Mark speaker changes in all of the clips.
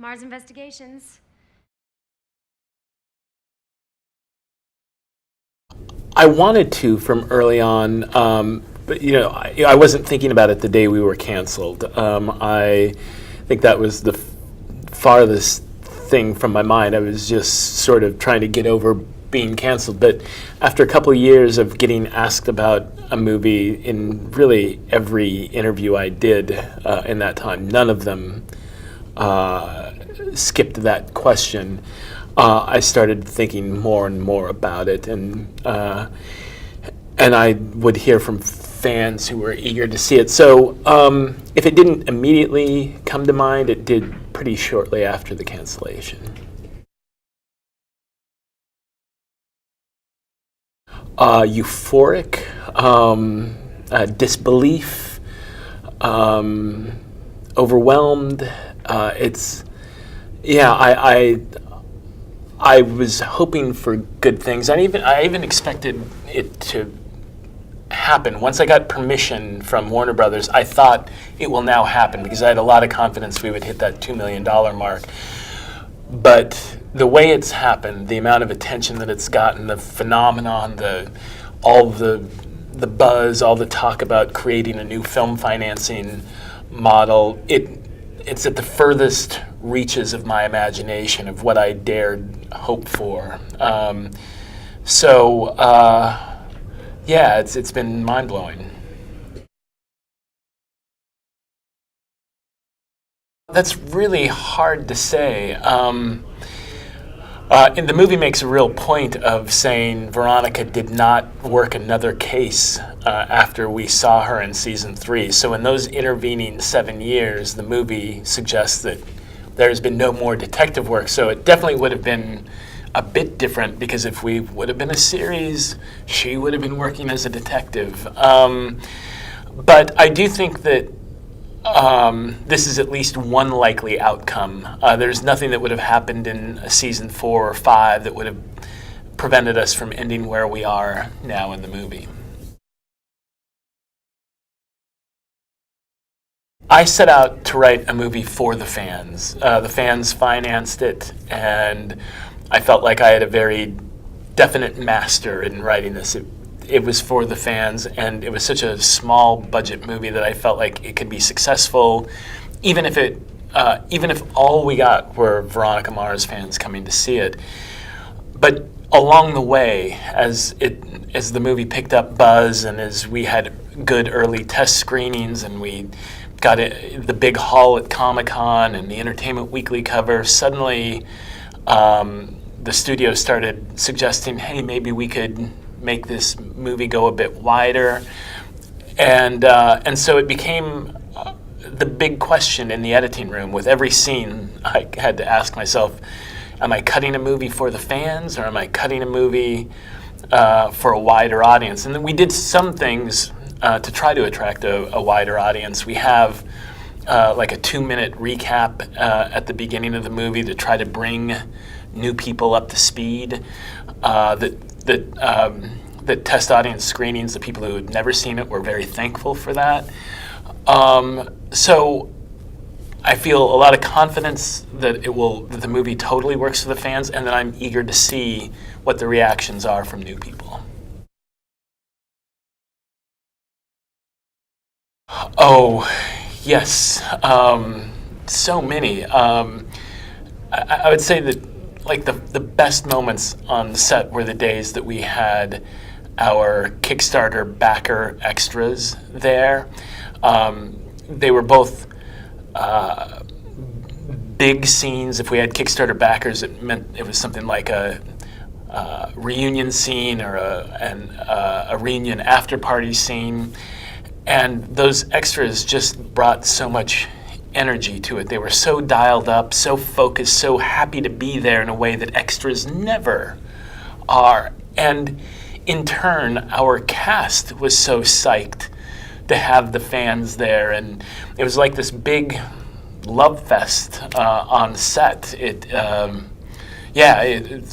Speaker 1: Mars Investigations.
Speaker 2: I wanted to from early on, but I wasn't thinking about it the day we were canceled. I think that was the farthest thing from my mind. I was just sort of trying to get over being canceled. But after a couple of years of getting asked about a movie in really every interview I did in that time, none of them skipped that question. I started thinking more and more about it, and I would hear from fans who were eager to see it. So if it didn't immediately come to mind, it did pretty shortly after the cancellation. Euphoric, disbelief, overwhelmed. I was hoping for good things. I even expected it to happen. Once I got permission from Warner Brothers, I thought it will now happen because I had a lot of confidence we would hit that $2 million mark. But the way it's happened, the amount of attention that it's gotten, the phenomenon, all the buzz, all the talk about creating a new film financing model, it's at the furthest reaches of my imagination of what I dared hope for. It's been mind-blowing. That's really hard to say. And the movie makes a real point of saying Veronica did not work another case after we saw her in season 3. So in those intervening 7 years, the movie suggests that there's been no more detective work. So it definitely would have been a bit different because if we would have been a series, she would have been working as a detective. But I do think that this is at least one likely outcome. There's nothing that would have happened in a season 4 or 5 that would have prevented us from ending where we are now in the movie. I set out to write a movie for the fans. The fans financed it, and I felt like I had a very definite master in writing this. It was for the fans, and it was such a small budget movie that I felt like it could be successful, even if all we got were Veronica Mars fans coming to see it. But along the way, as the movie picked up buzz, and as we had good early test screenings, and we got the big haul at Comic-Con and the Entertainment Weekly cover, suddenly the studio started suggesting, hey, maybe we could make this movie go a bit wider, and so it became the big question in the editing room. With every scene, I had to ask myself, am I cutting a movie for the fans, or am I cutting a movie for a wider audience? And then we did some things to try to attract a wider audience. We have like a 2-minute recap at the beginning of the movie to try to bring new people up to speed. That test audience screenings, the people who had never seen it were very thankful for that. So I feel a lot of confidence that that the movie totally works for the fans, and that I'm eager to see what the reactions are from new people. Oh, yes, so many. I would say that like the best moments on the set were the days that we had our Kickstarter backer extras there. They were both big scenes. If we had Kickstarter backers, it meant it was something like a reunion scene or a reunion after party scene. And those extras just brought so much energy to it. They were so dialed up, so focused, so happy to be there in a way that extras never are. And in turn, our cast was so psyched to have the fans there, and it was like this big love fest on set. It's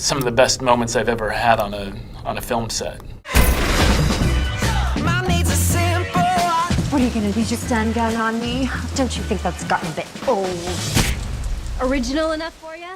Speaker 2: some of the best moments I've ever had on a film set.
Speaker 1: What are you gonna do, just stand down on me? Don't you think that's gotten a bit old? Original enough for you?